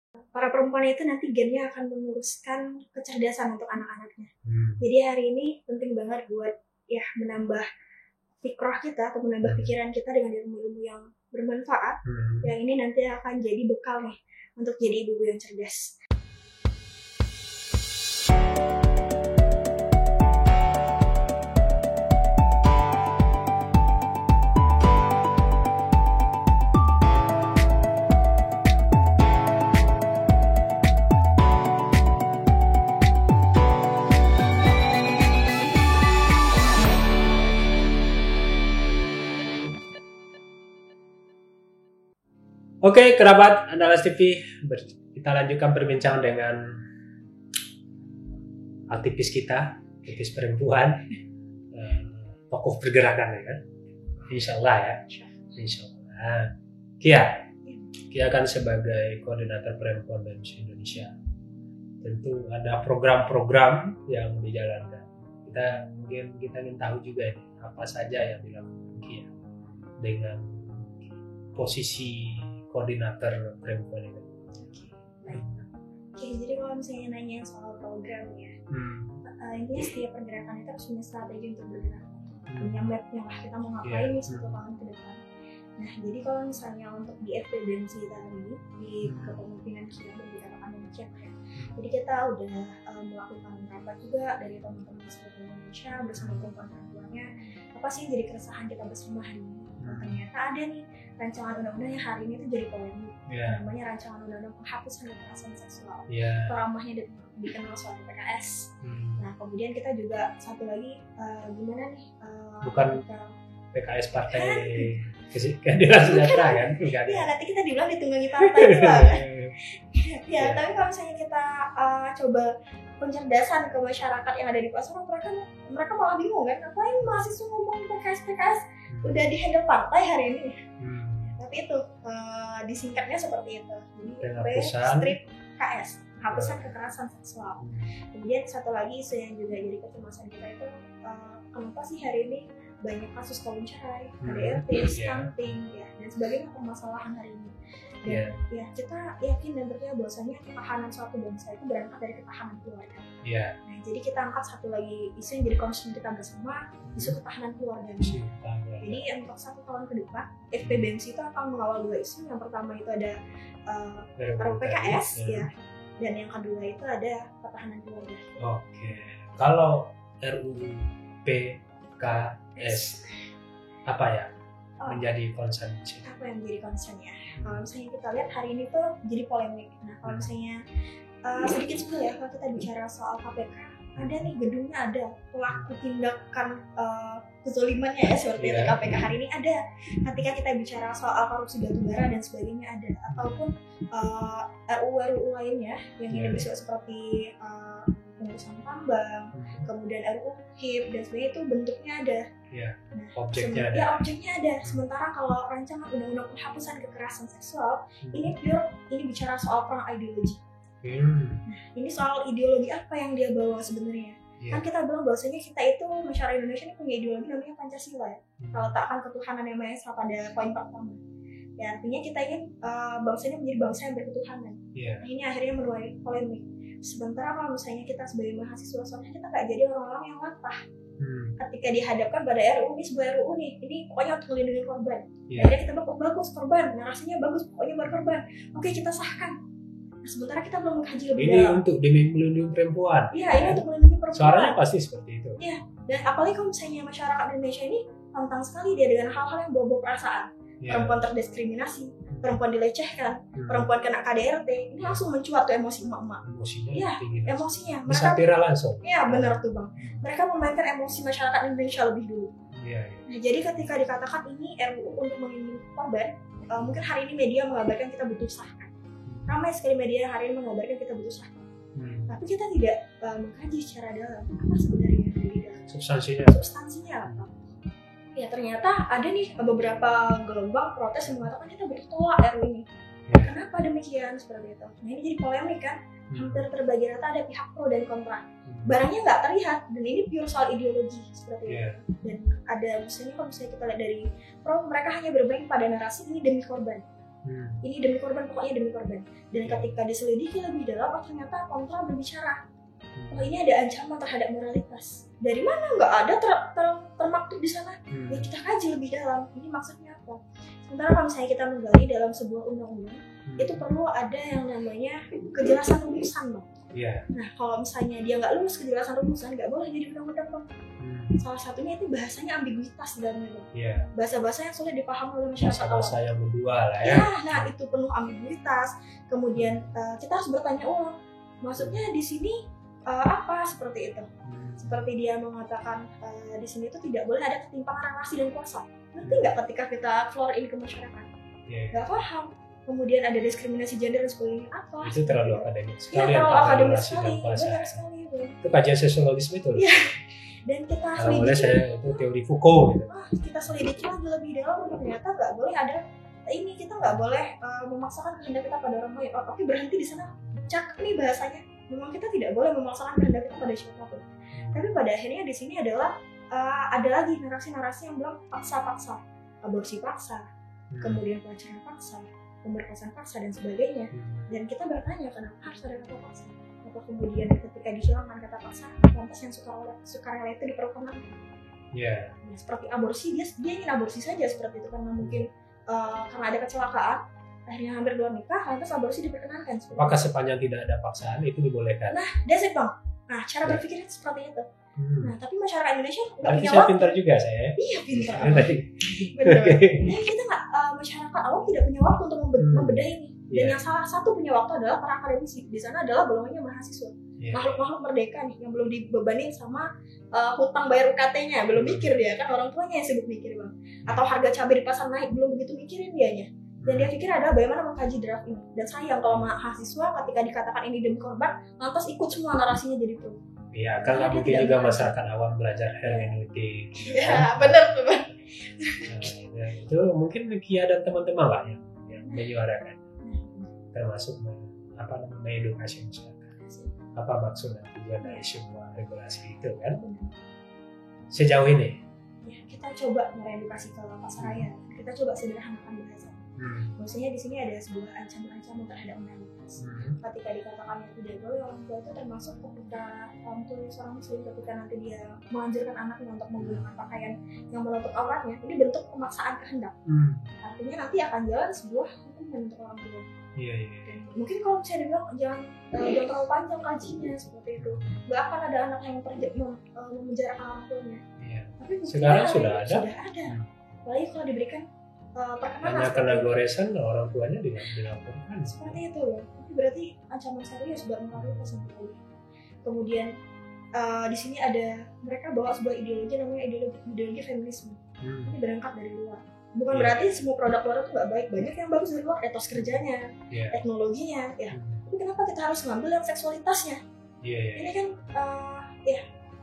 para perempuan itu nanti gennya akan meneruskan kecerdasan untuk anak-anaknya. Jadi hari ini penting banget buat ya menambah fikroh kita atau menambah pikiran kita dengan ilmu-ilmu yang bermanfaat. Yang ini nanti akan jadi bekal nih untuk jadi ibu-ibu yang cerdas. Oke, kerabat Andalas TV, kita lanjutkan perbincangan dengan aktivis kita, aktivis perempuan, tokoh pergerakan ya kan, Insya Allah ya, Insya Allah. Kia kan sebagai koordinator perempuan BEMS Indonesia, tentu ada program-program yang dijalankan. Kita ingin tahu juga ini apa saja yang dilakukan Kia dengan posisi koordinator perempuan ini. Oke, jadi kalau misalnya nanya soal program ya, intinya setiap pergerakan itu harus punya strategi untuk bergerak, punya mapnya lah kita mau ngapain nih 1 tahun ke depan. Nah, jadi kalau misalnya untuk di FPBMC tadi di kepemimpinan Kia dan dikatakan demikian ya, jadi kita udah melakukan rapat juga dari teman-teman seluruh Indonesia bersama perempuan-perempuannya, apa sih yang jadi keresahan kita bersama hari ini. Ternyata ada nih rancangan undang-undang yang hari ini tuh jadi polemik, namanya rancangan undang-undang penghapusan kekerasan seksual, ramahnya dikenal sebagai PKS. Nah, kemudian kita juga satu lagi gimana nih? Bukan PKS Partai Keadilan Sejahtera kan? Iya, nanti kita dibilang ditunggangi partai juga kan? Ya, tapi kalau misalnya kita coba pencerdasan ke masyarakat yang ada di pasaran, mereka malah bingung kan, ngapain mahasiswa ngomong PKS udah di-handle partai hari ini. Tapi itu disingkatnya seperti itu, jadi P-KS, penghapusan kekerasan seksual. Kemudian satu lagi isu yang juga jadi kecemasan kita itu, kenapa sih hari ini banyak kasus kawin cerai, KDRT, stunting, ya, dan sebagainya permasalahan hari ini. Dan ya kita yakin dan percaya bahwasanya ketahanan suatu bangsa itu berangkat dari ketahanan keluarga. Nah, jadi kita angkat satu lagi isu yang jadi concern kita bersama, isu ketahanan keluarga. Jadi untuk 1 tahun ke depan, FPBMC itu akan mengawal 2 isu. Yang pertama itu ada RUU-PKS ya, dan yang kedua itu ada ketahanan keluarga. Oke, kalau RUU-PKS apa ya menjadi concern? Apa yang menjadi concern ya? Kalau misalnya kita lihat hari ini tuh jadi polemik. Nah, kalau misalnya sedikit sebelum ya, kalau kita bicara soal KPK, ada nih gedungnya, ada pelaku tindakan kezolimannya ya seperti itu. KPK hari ini ada. Ketika kita bicara soal korupsi batubara dan sebagainya ada, ataupun RUU lainnya yang ini bisa seperti pengurusan tambang, kemudian RUU HIP dan sebagainya, itu bentuknya ada. Nah, objeknya ada. Sementara kalau rancangan undang-undang penghapusan kekerasan seksual ini bicara soal perang ideologi. Nah, ini soal ideologi apa yang dia bawa sebenarnya. Kan kita bilang bahwasanya kita itu masyarakat Indonesia ini punya ideologi namanya Pancasila ya. Kalau takkan ketuhanan yang Maha Esa pada poin pertama. Ya, artinya kita ingin bangsanya menjadi bangsa yang berketuhanan. Nah, ini akhirnya menuai polemik. Sementara kalau misalnya kita sebagai mahasiswa, soalnya kita nggak jadi orang-orang yang latah. Ketika dihadapkan pada RUU ini, sebuah RUU nih, ini pokoknya untuk melindungi korban. Akhirnya kita bilang, bagus korban, narasinya bagus, pokoknya berkorban. Oke, kita sahkan. Nah, sementara kita belum mengkaji lebih dalam. Ini untuk demi melindungi perempuan. Iya, ini untuk melindungi perempuan. Suaranya pasti seperti itu. Iya, dan apalagi kalau misalnya masyarakat Indonesia ini tantang sekali dia dengan hal-hal yang bawa perasaan. Perempuan terdiskriminasi, perempuan dilecehkan, perempuan kena KDRT, ini langsung mencuat tuh emosi emak-emak. Emosinya. Bisa viral langsung. Iya, benar tuh Bang. Mereka memainkan emosi masyarakat Indonesia lebih dulu. Nah, jadi ketika dikatakan ini RUU untuk melindungi korban, mungkin hari ini media mengabarkan kita butuh sahkan. Ramai sekali media hari ini mengabarkan kita butuh sahkan. Tapi kita tidak mengkaji secara dalam apa sebenarnya dari dalam. Substansinya apa? Ya, ternyata ada nih beberapa gelombang protes yang mengatakan kita butuh tolak RUU ini. Kenapa demikian seperti itu? Nah, ini jadi polemik kan? Hampir terbagi rata ada pihak pro dan kontra. Barangnya nggak terlihat dan ini pure soal ideologi seperti itu. Dan ada misalnya kalau misalnya kita lihat dari pro, mereka hanya bermain pada narasi ini demi korban. Ini demi korban, pokoknya demi korban. Dan Ya. ketika diselidiki lebih dalam, oh ternyata kontra berbicara, oh ini ada ancaman terhadap moralitas. Dari mana? Nggak ada termaktub di sana. Ya kita kaji lebih dalam, ini maksudnya apa. Sementara kalau misalnya kita menggali dalam sebuah undang-undang, itu perlu ada yang namanya kejelasan rumusan, Bang. Iya. Nah, kalau misalnya dia nggak lulus kejelasan rumusan, nggak boleh jadi undang-undang, Bang. Salah satunya itu bahasanya ambiguitas dalamnya, Bang. Iya. Bahasa-bahasa yang sulit dipahami oleh masyarakat awam. Bahasa yang mendua lah ya. Ya, nah itu penuh ambiguitas. Kemudian kita harus bertanya ulang, maksudnya di sini apa seperti itu. Seperti dia mengatakan di sini itu tidak boleh ada ketimpangan relasi dan kuasa. Ngerti nggak ketika kita keluar ini ke masyarakat? Iya. Nggak paham. Kemudian ada diskriminasi gender dan sebagainya, apa? Itu terlalu akademik Ya, sekali. terlalu antara akademis relasi dan sekali, kuasa. benar sekali itu. Itu kajian sosiologis betul. Iya. Dan kita Kalau boleh selidiki, saya itu teori Foucault gitu. kita selidiki lagi lebih dalam, ternyata nggak boleh ada ini, kita nggak boleh memaksakan kehendak kita pada orang lain. Oke, berhenti di sana. Cakep nih bahasanya. Memang kita tidak boleh memaksakan kehendak kita pada siapapun. Tapi pada akhirnya di sini adalah ada lagi narasi-narasi yang bilang paksa-paksa, aborsi paksa, kemudian pelecehan paksa, pemerkosaan paksa dan sebagainya. Dan kita bertanya kenapa harus ada kata paksa? Atau kemudian ketika dihilangkan kata paksa, lantas yang sukarela itu diperlukan lagi? Iya. Ya, seperti aborsi, dia ingin aborsi saja seperti itu, karena mungkin karena ada kecelakaan akhirnya hampir luar nikah, lantas aborsi diperkenankan. Apakah sepanjang tidak ada paksaan itu dibolehkan? Nah, that's it, Bang. Nah, cara berpikirnya seperti itu. Nah, tapi masyarakat Indonesia nggak Berarti punya saya waktu. pintar juga saya. Iya, pintar. Tadi. Benar. Nah, kita nggak, masyarakat awam tidak punya waktu untuk membedah ini. Dan yang salah satu punya waktu adalah para akademisi. Di sana adalah golongannya mahasiswa. Makhluk-makhluk merdeka nih, yang belum dibebanin sama hutang bayar UKT-nya. Belum mikir dia, kan orang tuanya yang sibuk mikir, Bang. Atau harga cabai di pasar naik, belum begitu mikirin dianya. Dan dia pikir adalah bagaimana mengkaji draft ini. Dan sayang kalau mahasiswa ketika dikatakan ini demi korban, lantas ikut semua narasinya jadi pro. Iya, karena mungkin juga masyarakat awam belajar hermeneutik. Iya, benar tuh, Bang. Nah, itu mungkin Kia dan teman-teman lah yang menyuarakan, termasuk mengedukasi masyarakat. Apa maksud dan tujuan dari semua regulasi itu kan? Sejauh ini, ya, kita coba meredukasi ke pasaraya. Kita coba sederhanakan bahasa. Maksudnya di sini ada sebuah ancaman-ancaman terhadap moralitas. Ketika dikatakan yang tidak boleh, orang tua itu termasuk ketika orang tua seorang muslim ketika nanti dia menganjurkan anaknya untuk menggunakan pakaian yang menutup auratnya, ini bentuk pemaksaan kehendak. Artinya nanti akan jalan sebuah hukuman untuk orang tua. Iya. Dan mungkin kalau bisa dibilang jangan terlalu panjang kajinya seperti itu, nggak akan ada anak yang memenjarakan orang tuanya. Iya. Tapi Sekarang sudah ada. Apalagi kalau diberikan perkenalan Hanya karena goresan orang tuanya dilaporkan. seperti itu, itu berarti ancaman serius buat moralitas yang kita lihat. Kemudian di sini ada mereka bawa sebuah ideologi namanya ideologi feminisme. Ini berangkat dari luar. Bukan berarti semua produk luar itu nggak baik, banyak yang bagus dari luar, etos kerjanya, teknologinya, ya. Tapi kenapa kita harus ngambil yang seksualitasnya? Ini kan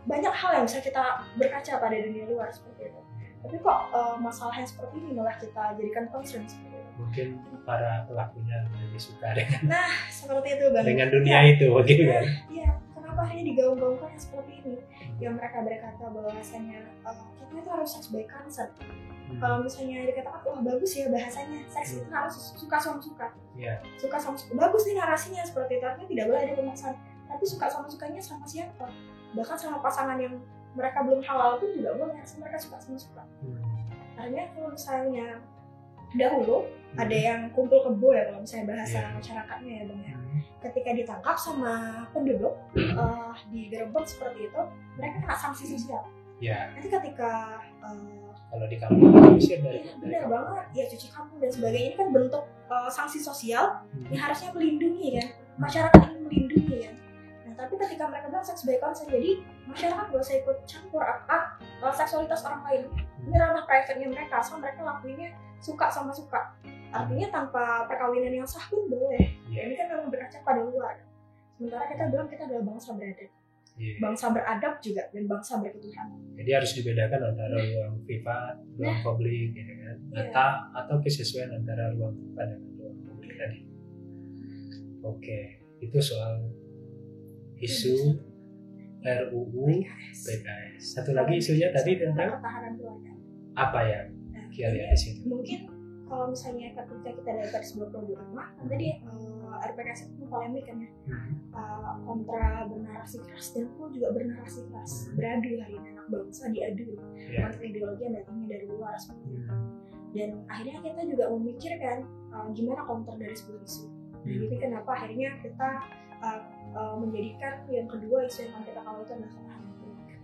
banyak hal yang bisa kita berkaca pada dunia luar seperti itu. Tapi kok masalah yang seperti ini malah kita jadikan concern seperti itu. Mungkin para pelakunya lebih suka dengan seperti itu, Bang. dengan dunia itu, begitu kan? Iya, kenapa akhirnya digaung-gaungkan yang seperti ini? Yang mereka berkata bahwasanya kita itu harus seks by consent. Kalau misalnya dikatakan wah bagus ya bahasanya, seks itu harus suka sama suka. Suka sama suka, bagus nih narasinya seperti itu. Artinya tidak boleh ada pemaksaan. Tapi suka sama sukanya sama siapa? Bahkan sama pasangan yang mereka belum halal pun juga boleh, mereka suka sama suka. Artinya kalau misalnya dahulu ada yang kumpul kebo ya, kalau misalnya bahasa masyarakatnya ya, Bang ya. Ketika ditangkap sama penduduk digerebek seperti itu, mereka kena sanksi sosial. Nanti ketika kalau di kampung diusir dari benar banget ya, cuci kampung dan sebagainya, ini kan bentuk sanksi sosial yang harusnya melindungi kan, masyarakat ini melindungi kan. Nah tapi ketika mereka bilang seks by consent, jadi masyarakat gak usah ikut campur seksualitas orang lain, ini ranah private-nya mereka, asal mereka lakuinnya suka sama suka. Artinya tanpa perkawinan yang sah pun boleh. Ini kan memang berkaca pada luar. Sementara kita bilang kita adalah bangsa beradab, bangsa beradab juga, dan bangsa berketuhanan. Jadi harus dibedakan antara ruang privat, ruang publik, gitu kan? Atau kesesuaian antara ruang privat dengan ruang publik tadi. Oke, itu soal isu RUU PKS. Satu lagi isunya tadi tentang ketahanan keluarga. apa yang Kia lihat di sini? Mungkin kalau misalnya ketika kita dapat sebuah produk rumah, kan tadi RPKS itu polemik kan ya, kontra bernarasi keras dan pro juga bernarasi keras, beradu hari ini anak bangsa diadu kontra ideologi yang datangnya dari luar seperti itu. Dan akhirnya kita juga memikirkan gimana counter dari sebuah isu. Jadi kenapa akhirnya kita menjadikan yang kedua isu yang akan kita kawal itu adalah ketahanan keluarga.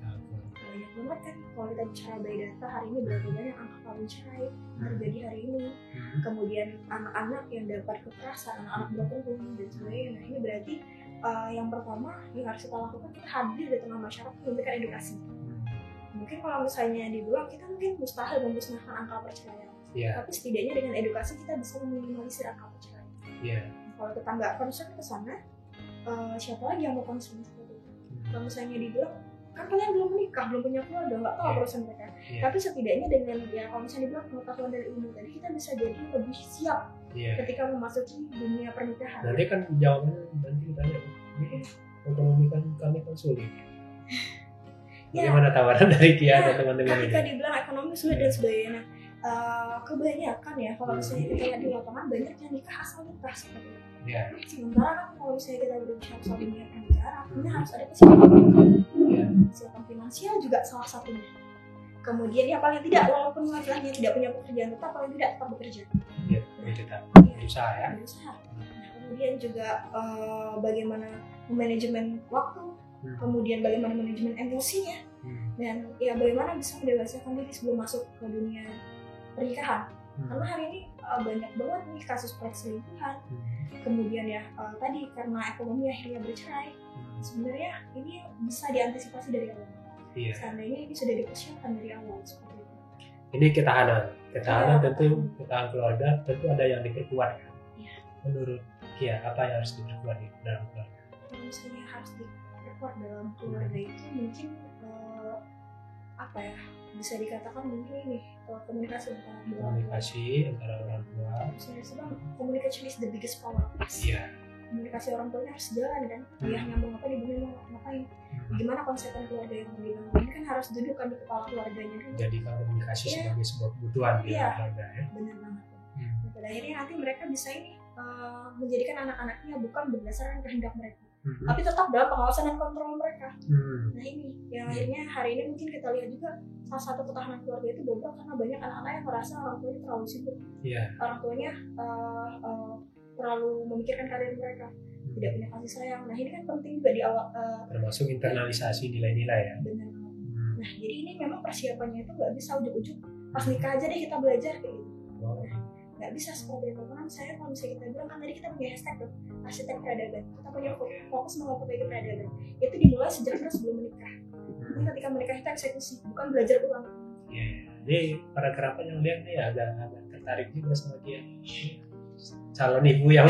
Banyak banget kan kalau kita bicara by data hari ini berapa banyak angka kawin cerai terjadi hari ini. Kemudian anak-anak yang dapat kekerasan, anak-anak broken home dan sebagainya. Nah ini berarti yang pertama yang harus kita lakukan, kita hadir di tengah masyarakat memberikan edukasi. Mungkin kalau misalnya dibilang kita mungkin mustahil memusnahkan angka perceraian, tapi setidaknya dengan edukasi kita bisa meminimalisir angka perceraian. Kalau kita nggak concern ke sana, siapa lagi yang mau concern seperti itu? Kalau misalnya dibilang kan kalian belum menikah, belum punya keluarga, nggak tahu urusan mereka. Tapi setidaknya dengan kalau misalnya dibilang pengetahuan dari ilmu tadi, kita bisa jadi lebih siap ketika memasuki dunia pernikahan. Nanti kan jawabannya nanti ditanya, ekonomi kan kami kan sulit. Bagaimana tawaran dari Kia dan teman-teman ini? Ketika dibilang ekonomi sulit dan sebagainya, kebanyakan ya kalau misalnya kita lihat di lapangan banyak yang nikah asal nikah seperti itu. Sementara kan kalau misalnya kita berbicara soal dunia pernikahan, artinya harus ada kesiapan finansial juga salah satunya. Kemudian ya paling tidak walaupun laki-laki tidak punya pekerjaan tetap, paling tidak tetap bekerja. Tetap berusaha ya. Berusaha. Nah, kemudian juga bagaimana manajemen waktu, kemudian bagaimana manajemen emosinya, dan ya bagaimana bisa mendewasakan diri sebelum masuk ke dunia pernikahan. Karena hari ini banyak banget nih kasus perselingkuhan. Kemudian ya tadi karena ekonomi akhirnya bercerai. Sebenarnya ini bisa diantisipasi dari awal. Seandainya ini sudah dipersiapkan dari awal seperti itu. Ini ketahanan tentu ketahanan keluarga tentu ada yang diperkuat kan. Menurut Kia apa yang harus diperkuat di dalam keluarga? Kalau misalnya harus diperkuat dalam keluarga itu mungkin apa ya, bisa dikatakan mungkin ini komunikasi antara orang tua. Saya sebut communication is the biggest power. Komunikasi orang tuanya harus jalan kan, dia nyambung apa, dia mau ngapain, gimana konsep keluarga yang mau dibangun, ini kan harus duduk kan di kepala keluarganya dulu. Jadi komunikasi sebagai sebuah kebutuhan di keluarga ya. Benar banget. Pada akhirnya nanti mereka bisa ini menjadikan anak-anaknya bukan berdasarkan kehendak mereka, tapi tetap dalam pengawasan dan kontrol mereka. Nah ini yang akhirnya hari ini mungkin kita lihat juga salah satu ketahanan keluarga itu bobrok karena banyak anak-anak yang merasa orang tuanya terlalu sibuk, orang tuanya terlalu memikirkan karir mereka, tidak punya kasih sayang. Nah ini kan penting juga di awal, termasuk internalisasi nilai-nilai ya. Benar banget. Nah jadi ini memang persiapannya itu nggak bisa ujuk-ujuk pas nikah aja deh kita belajar kayak gitu. Nggak bisa seperti itu. Karena saya kalau misalnya kita bilang kan tadi kita punya hashtag tuh, arsitek peradaban, kita punya fokus memperbaiki peradaban, itu dimulai sejak kita sebelum menikah. Jadi ketika menikah kita eksekusi, bukan belajar ulang. Jadi para kerabat yang lihat nih agak tertarik juga sama dia. Calon ibu yang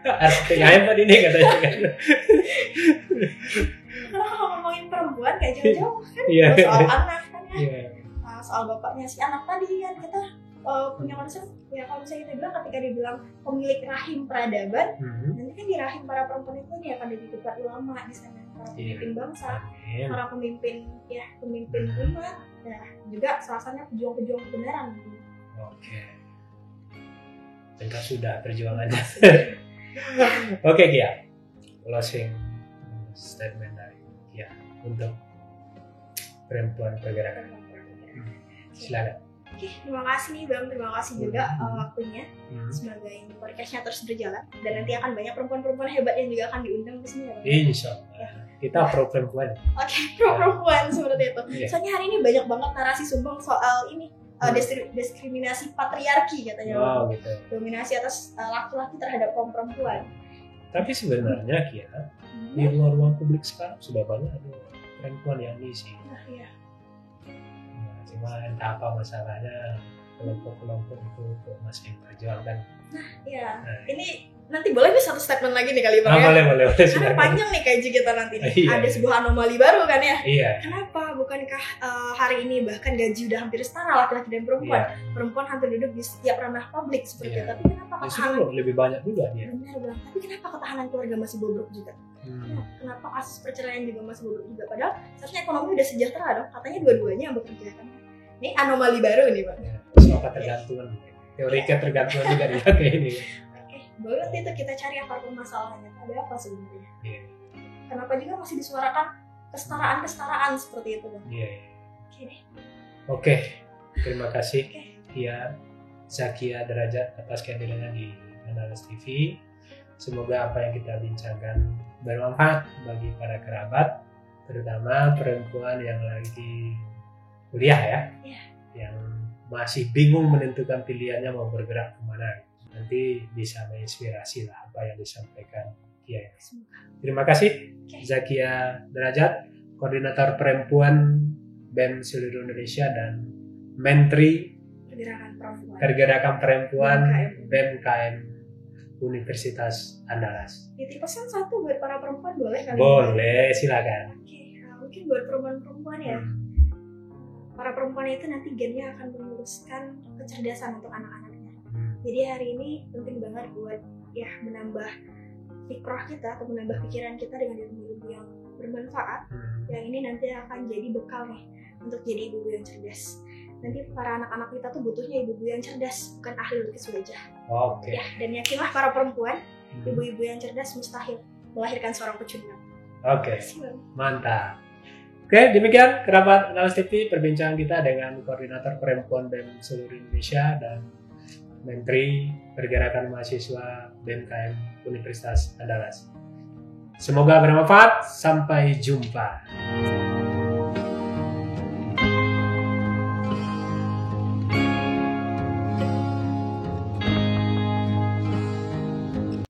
arsiteknya hebat ini katanya kan. Kalau ngomongin perempuan kayak jauh-jauh kan, soal anak kan ya, soal bapaknya si anak tadi kan kita punya konsep ya, kalau misalnya kita bilang ketika dibilang pemilik rahim peradaban, nanti kan di rahim para perempuan itu nih akan dititipkan ulama di sana, para pemimpin bangsa, para pemimpin umat, nah juga salah satunya pejuang-pejuang kebenaran. Tentu sudah perjuangannya. Oke Kia, closing statement dari Kia untuk perempuan pergerakan. Silakan. Oke, terima kasih nih Bang, terima kasih juga waktunya. Semoga ini podcastnya terus berjalan dan nanti akan banyak perempuan-perempuan hebat yang juga akan diundang ke sini. Insya Allah. Kita pro perempuan. Oke, pro perempuan seperti itu. Soalnya hari ini banyak banget narasi sumbang soal ini. Diskriminasi patriarki katanya, gitu. Dominasi atas laki-laki terhadap kaum perempuan. Tapi sebenarnya Kia, di ruang publik sekarang sudah banyak perempuan yang ngisi. Cuma entah apa masalahnya, kelompok-kelompok itu masih memperjuangkan. Ini nanti boleh nih satu statement lagi nih kali Bang ya? Boleh. Karena panjang nih kaji kita nanti nih. Ada sebuah anomali baru kan ya? Kenapa? Bukankah hari ini bahkan gaji udah hampir setara laki-laki dan perempuan? Perempuan hampir duduk di setiap ranah publik seperti itu. Tapi kenapa ketahanan? Lebih banyak juga dia. Benar Bang. Tapi kenapa ketahanan keluarga masih bobrok juga? Kenapa kasus perceraian juga masih bobrok juga? Padahal seharusnya ekonomi udah sejahtera dong. Katanya dua-duanya yang bekerja kan? Ini anomali baru nih Bang. Soal ketergantungan. teori ketergantungan juga dia kayak ini. Oke, boleh nanti itu kita cari akar permasalahannya. Ada apa sebenarnya? Iya. Kenapa juga masih disuarakan kesetaraan seperti itu, Bang? Iya. Oke deh. Oke, terima kasih Oke. Kia Zakia Derajat atas kehadirannya di Analis TV. Semoga apa yang kita bincangkan bermanfaat bagi para kerabat, terutama perempuan yang lagi kuliah ya, Iya. yang masih bingung menentukan pilihannya mau bergerak kemana. Nanti bisa menginspirasi lah apa yang disampaikan Kia. Semoga. Terima kasih Oke. Zakia Derajat, Koordinator Perempuan BEM seluruh Indonesia dan Menteri Pergerakan Perempuan. Pergerakan Perempuan BMKM Universitas Andalas. Titip pesan satu buat para perempuan boleh kali? Boleh, silakan. Oke, mungkin buat perempuan-perempuan ya. Para perempuan itu nanti gennya akan meluruskan kecerdasan untuk anak-anaknya. Jadi hari ini penting banget buat ya menambah fikrah kita atau menambah pikiran kita dengan ilmu-ilmu yang bermanfaat. Yang ini nanti akan jadi bekal nih untuk jadi ibu-ibu yang cerdas. Nanti para anak-anak kita tuh butuhnya ibu-ibu yang cerdas, bukan ahli lukis wajah. Oke. Ya, dan yakinlah para perempuan, ibu-ibu yang cerdas mustahil melahirkan seorang pecundang. Oke, mantap. Oke, demikian kerabat Analis TV perbincangan kita dengan Koordinator Perempuan BEM seluruh Indonesia dan Menteri Pergerakan Mahasiswa BMKM Universitas Andalas. Semoga bermanfaat. Sampai jumpa.